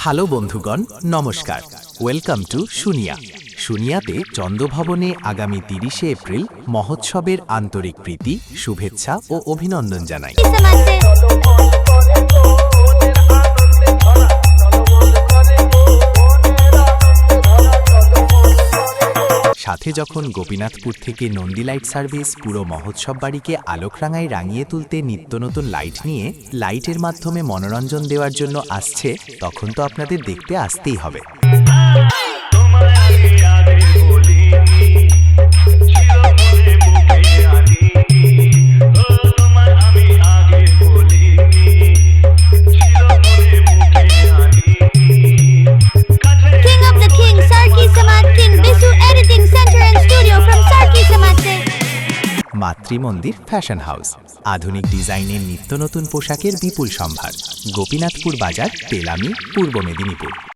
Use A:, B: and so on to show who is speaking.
A: Hello বন্ধুগণ, নমস্কার। Welcome to শুনিয়া। শুনিয়াতে চন্দ্রভবনে আগামী ৩০শে এপ্রিল মহোৎসবের আন্তরিক প্রীতি, শুভেচ্ছা ও অভিনন্দন জানাই। সাথে যখন গোপীনাথপুর থেকে নন্দী লাইট সার্ভিস পুরো মহোৎসব বাড়িকে আলোকরাঙায় রাঙিয়ে তুলতে নিত্য নতুন লাইট নিয়ে লাইটের মাধ্যমে মনোরঞ্জন দেওয়ার জন্য আসছে, তখন তো আপনাদের দেখতে আসতেই হবে। মাতৃমন্দির ফ্যাশন হাউস, আধুনিক ডিজাইনের নিত্য নতুন পোশাকের বিপুল সম্ভার। গোপীনাথপুর বাজার, তেলামি, পূর্ব মেদিনীপুর।